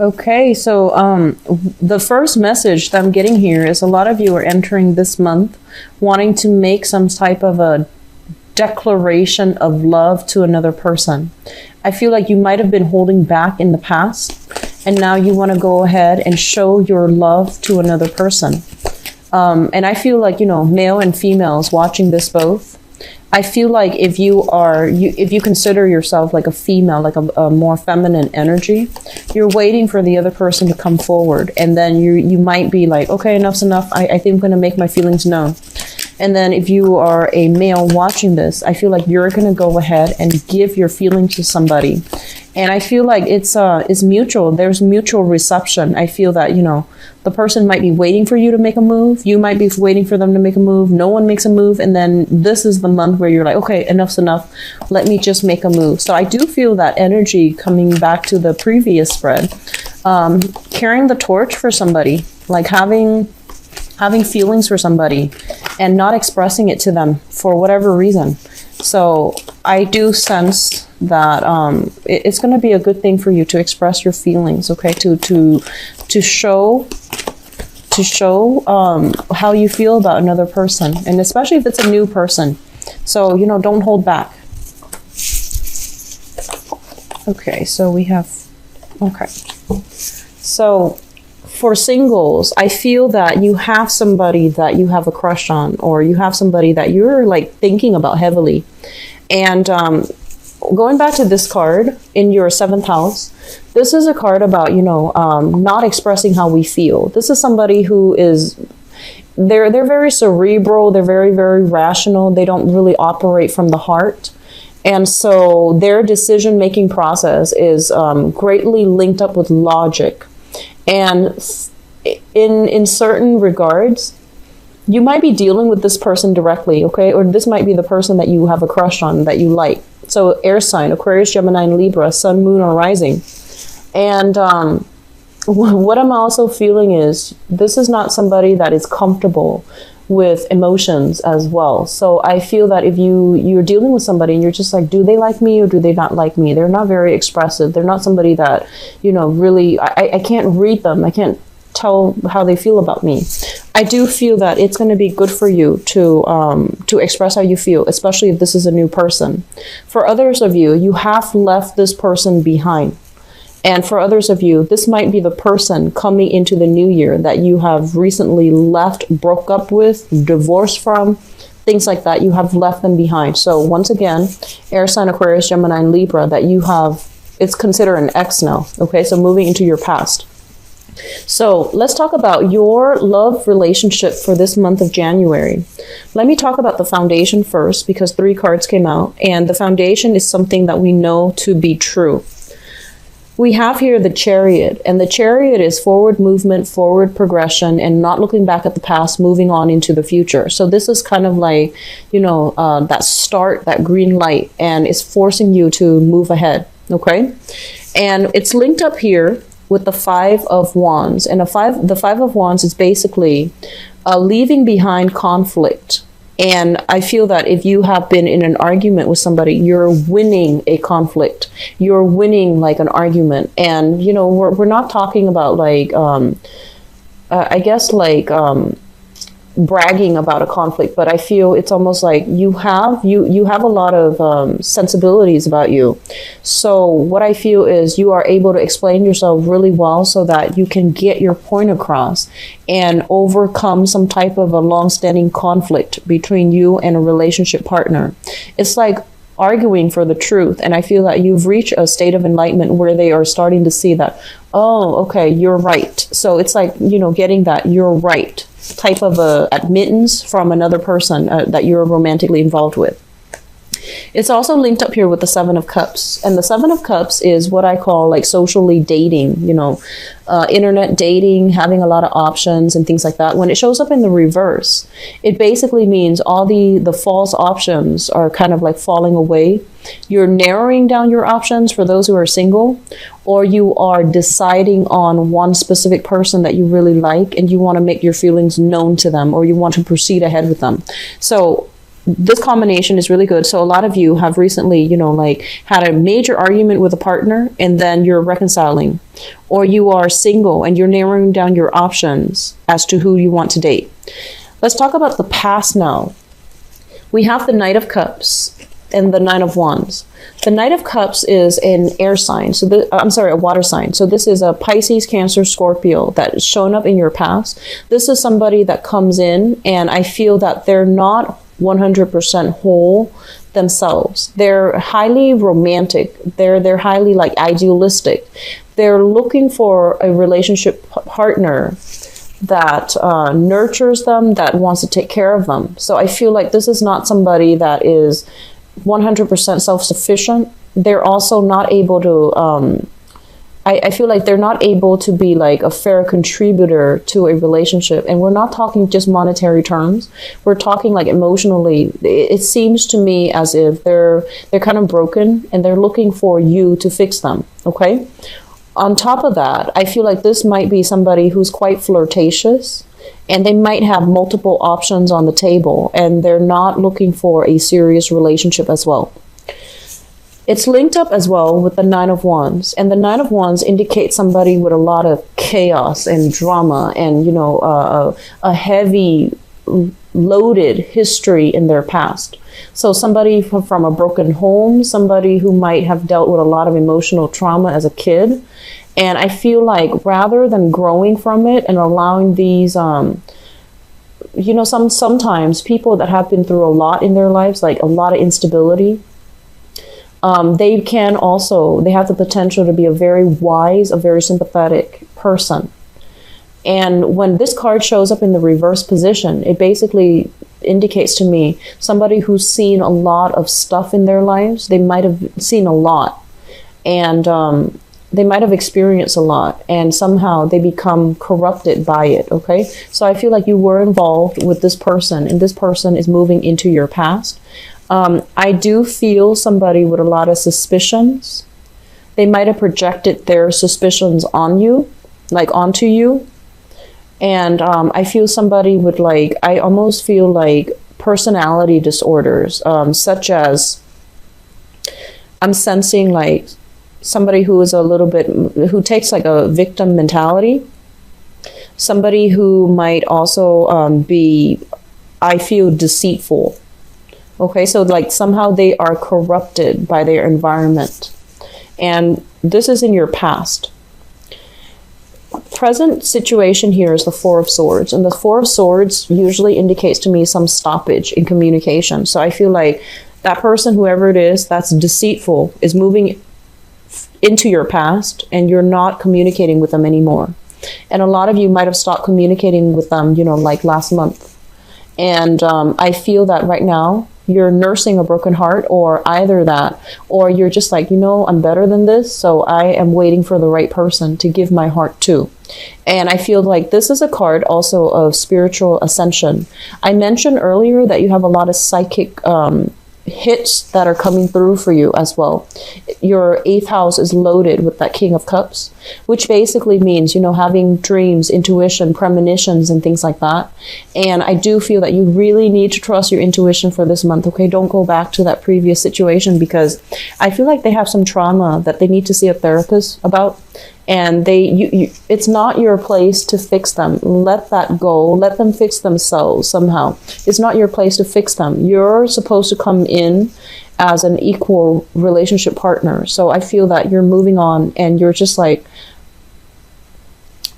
Okay, so the first message that I'm getting here is a lot of you are entering this month wanting to make some type of a declaration of love to another person. I feel like you might have been holding back in the past, and now you want to go ahead and show your love to another person. And I feel like, male and females watching this both, I feel like if if you consider yourself like a female, like a more feminine energy, you're waiting for the other person to come forward. And then you might be like, okay, enough's enough. I think I'm going to make my feelings known. And then if you are a male watching this, I feel like you're going to go ahead and give your feelings to somebody. And I feel like it's mutual. There's mutual reception. I feel that, the person might be waiting for you to make a move. You might be waiting for them to make a move. No one makes a move. And then this is the month where you're like, okay, enough's enough. Let me just make a move. So I do feel that energy coming back to the previous spread, carrying the torch for somebody, like having feelings for somebody and not expressing it to them for whatever reason. So I do sense that it's going to be a good thing for you to express your feelings, okay? To show how you feel about another person, and especially if it's a new person. So, don't hold back. Okay, so we have, okay. So for singles, I feel that you have somebody that you have a crush on, or you have somebody that you're like thinking about heavily. And going back to this card in your 7th house, this is a card about, not expressing how we feel. This is somebody who is, they're very cerebral. They're very, very rational. They don't really operate from the heart. And so their decision-making process is greatly linked up with logic. And in certain regards, you might be dealing with this person directly, okay? Or this might be the person that you have a crush on, that you like. So air sign, Aquarius, Gemini, and Libra, sun, moon, or rising. And what I'm also feeling is this is not somebody that is comfortable with emotions as well. So I feel that if you're dealing with somebody and you're just like, do they like me or do they not like me? They're not very expressive. They're not somebody that, really, I can't read them. I can't tell how they feel about me. I do feel that it's going to be good for you to express how you feel, especially if this is a new person. For others of you, you have left this person behind. And for others of you, this might be the person coming into the new year that you have recently left, broke up with, divorced from, things like that. You have left them behind. So once again, air sign, Aquarius, Gemini, and Libra, that you have, it's considered an ex now. Okay, so moving into your past. So let's talk about your love relationship for this month of January. Let me talk about the foundation first, because 3 cards came out, and the foundation is something that we know to be true. We have here the Chariot, and the Chariot is forward movement, forward progression, and not looking back at the past, moving on into the future. So this is kind of like, that start, that green light, and it's forcing you to move ahead, okay? And it's linked up here with the 5 of Wands. And the 5 of Wands is basically leaving behind conflict. And I feel that if you have been in an argument with somebody, you're winning a conflict. You're winning like an argument. And, we're not talking about like, I guess like bragging about a conflict, but I feel it's almost like you have a lot of sensibilities about you. So what I feel is you are able to explain yourself really well so that you can get your point across and overcome some type of a long-standing conflict between you and a relationship partner. It's like arguing for the truth, and I feel that you've reached a state of enlightenment where they are starting to see that, oh, okay, you're right. So it's like, getting that you're right type of a admittance from another person that you're romantically involved with. It's also linked up here with the 7 of Cups. And the 7 of Cups is what I call like socially dating, internet dating, having a lot of options and things like that. When it shows up in the reverse, it basically means all the false options are kind of like falling away. You're narrowing down your options for those who are single, or you are deciding on one specific person that you really like and you want to make your feelings known to them, or you want to proceed ahead with them. So this combination is really good. So a lot of you have recently, like had a major argument with a partner and then you're reconciling, or you are single and you're narrowing down your options as to who you want to date. Let's talk about the past now. We have the Knight of Cups and the Nine of Wands. The Knight of Cups is an air sign. A water sign. So this is a Pisces, Cancer, Scorpio that is showing up in your past. This is somebody that comes in and I feel that they're not 100% whole themselves. They're highly romantic. They're highly like idealistic. They're looking for a relationship partner that nurtures them, that wants to take care of them. So I feel like this is not somebody that is 100% self-sufficient. They're also not able to I feel like they're not able to be like a fair contributor to a relationship. And we're not talking just monetary terms. We're talking like emotionally. It seems to me as if they're kind of broken and they're looking for you to fix them. Okay. On top of that, I feel like this might be somebody who's quite flirtatious and they might have multiple options on the table and they're not looking for a serious relationship as well. It's linked up as well with the Nine of Wands, and the Nine of Wands indicates somebody with a lot of chaos and drama and, a heavy loaded history in their past. So somebody from a broken home, somebody who might have dealt with a lot of emotional trauma as a kid. And I feel like rather than growing from it and allowing these, sometimes people that have been through a lot in their lives, like a lot of instability, they have the potential to be a very wise, a very sympathetic person. And when this card shows up in the reverse position, it basically indicates to me somebody who's seen a lot of stuff in their lives. They might have seen a lot and they might have experienced a lot and somehow they become corrupted by it. Okay. So I feel like you were involved with this person and this person is moving into your past. I do feel somebody with a lot of suspicions. They might have projected their suspicions on you, like onto you. And I feel somebody with I almost feel like personality disorders, such as I'm sensing like somebody who is who takes like a victim mentality. Somebody who might also be, I feel, deceitful. Okay, so like somehow they are corrupted by their environment. And this is in your past. Present situation here is the Four of Swords. And the Four of Swords usually indicates to me some stoppage in communication. So I feel like that person, whoever it is, that's deceitful, is moving into your past and you're not communicating with them anymore. And a lot of you might have stopped communicating with them, like last month. And I feel that right now, you're nursing a broken heart, or either that, or you're just like, I'm better than this, so I am waiting for the right person to give my heart to. And I feel like this is a card also of spiritual ascension. I mentioned earlier that you have a lot of psychic hits that are coming through for you as well. Your 8th house is loaded with that King of Cups, which basically means, having dreams, intuition, premonitions, and things like that. And I do feel that you really need to trust your intuition for this month. Okay, don't go back to that previous situation because I feel like they have some trauma that they need to see a therapist about. And it's not your place to fix them. Let that go. Let them fix themselves somehow. It's not your place to fix them. You're supposed to come in as an equal relationship partner. So I feel that you're moving on and you're just like,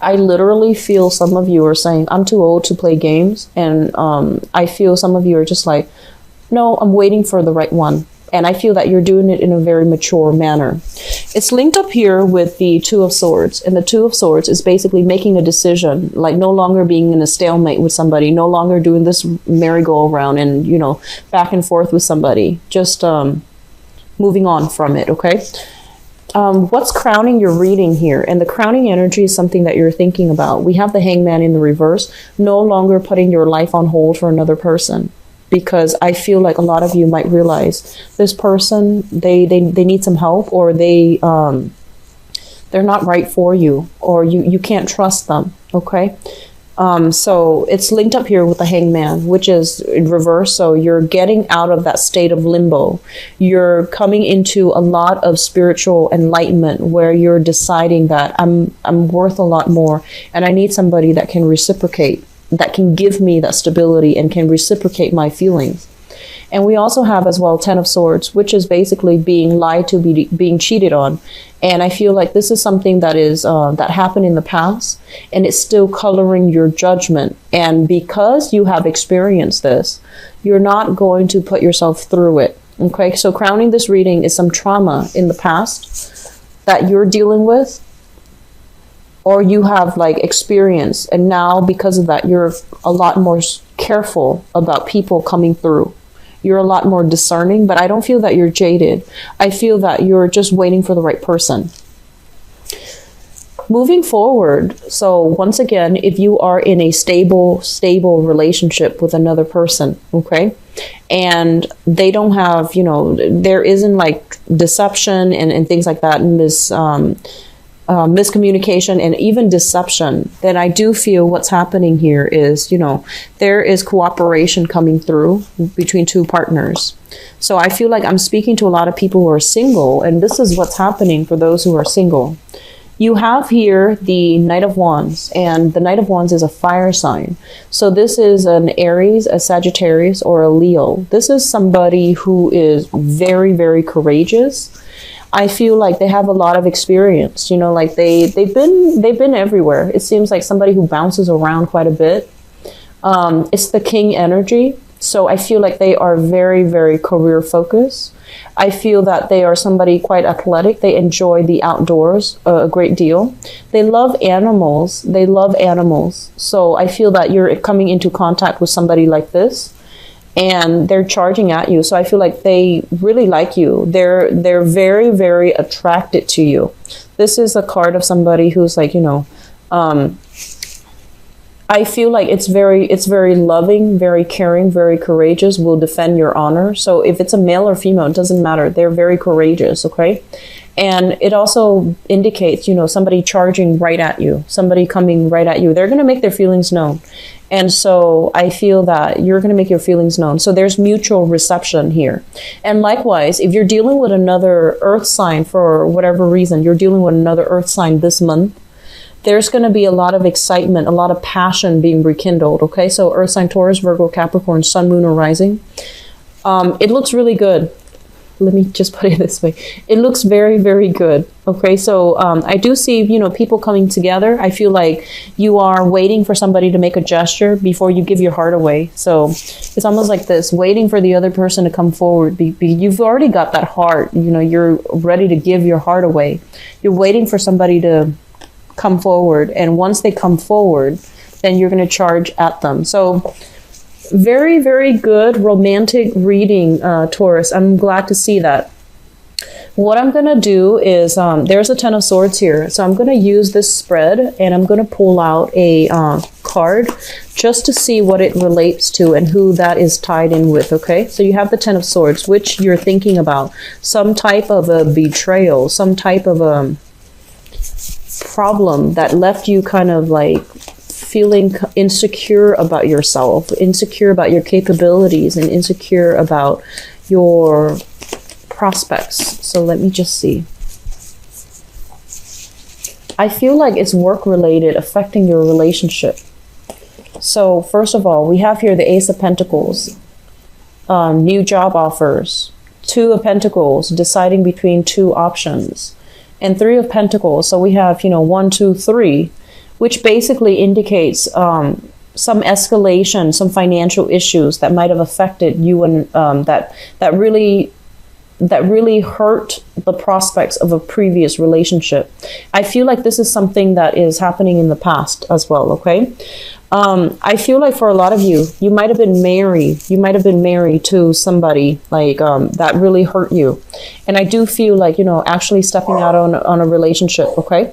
I literally feel some of you are saying, I'm too old to play games. And I feel some of you are just like, no, I'm waiting for the right one. And I feel that you're doing it in a very mature manner. It's linked up here with the Two of Swords. And the Two of Swords is basically making a decision, like no longer being in a stalemate with somebody, no longer doing this merry-go-round and, back and forth with somebody. Just moving on from it, okay? What's crowning your reading here? And the crowning energy is something that you're thinking about. We have the Hangman in the reverse, no longer putting your life on hold for another person. Because I feel like a lot of you might realize this person, they need some help, or they're not right for you, or you can't trust them. Okay. So it's linked up here with the hangman, which is in reverse. So you're getting out of that state of limbo. You're coming into a lot of spiritual enlightenment where you're deciding that I'm worth a lot more, and I need somebody that can reciprocate, that can give me that stability and can reciprocate my feelings. And we also have as well Ten of Swords, which is basically being lied to, being cheated on. And I feel like this is something that is that happened in the past, and it's still coloring your judgment. And because you have experienced this, you're not going to put yourself through it. Okay, so crowning this reading is some trauma in the past that you're dealing with, or you have like experienced, and now because of that, you're a lot more careful about people coming through. You're a lot more discerning, but I don't feel that you're jaded. I feel that you're just waiting for the right person. Moving forward, so once again, if you are in a stable relationship with another person, okay, and they don't have, there isn't like deception and things like that, miscommunication and even deception, then I do feel what's happening here is, there is cooperation coming through between two partners. So I feel like I'm speaking to a lot of people who are single, and this is what's happening for those who are single. You have here the Knight of Wands, and the Knight of Wands is a fire sign. So this is an Aries, a Sagittarius, or a Leo. This is somebody who is very, very courageous. I feel like they have a lot of experience, like they've been everywhere. It seems like somebody who bounces around quite a bit. It's the King energy. So I feel like they are very, very career focused. I feel that they are somebody quite athletic. They enjoy the outdoors a great deal. They love animals. So I feel that you're coming into contact with somebody like this, and they're charging at you. So I feel like they really like you. They're very, very attracted to you. This is a card of somebody who's like, I feel like it's very loving, very caring, very courageous, will defend your honor. So if it's a male or female, it doesn't matter. They're very courageous, okay? And it also indicates, somebody charging right at you, somebody coming right at you. They're going to make their feelings known. And so I feel that you're going to make your feelings known. So there's mutual reception here. And likewise, if you're dealing with another earth sign for whatever reason, you're dealing with another earth sign this month, there's going to be a lot of excitement, a lot of passion being rekindled, okay? So earth sign, Taurus, Virgo, Capricorn, sun, moon, or rising. It looks really good. Let me just put it this way. It looks very, very good. Okay, so I do see, people coming together. I feel like you are waiting for somebody to make a gesture before you give your heart away. So it's almost like this, waiting for the other person to come forward. You've already got that heart. You're ready to give your heart away. You're waiting for somebody to come forward. And once they come forward, then you're going to charge at them. So very, very good romantic reading, Taurus. I'm glad to see that. What I'm going to do is, there's a Ten of Swords here. So I'm going to use this spread, and I'm going to pull out a card just to see what it relates to and who that is tied in with, okay? So you have the Ten of Swords, which you're thinking about. Some type of a betrayal, some type of a problem that left you kind of like feeling insecure about yourself, insecure about your capabilities, and insecure about your prospects. So let me just see. I feel like it's work related, affecting your relationship. So first of all, we have here the Ace of Pentacles, new job offers, Two of Pentacles, deciding between two options, and Three of Pentacles. So we have, 1, 2, 3, which basically indicates some escalation, some financial issues that might have affected you, and that really hurt the prospects of a previous relationship. I feel like this is something that is happening in the past as well, okay? I feel like for a lot of you, you might have been married. You might have been married to somebody like that really hurt you. And I do feel like, actually stepping out on a relationship, okay?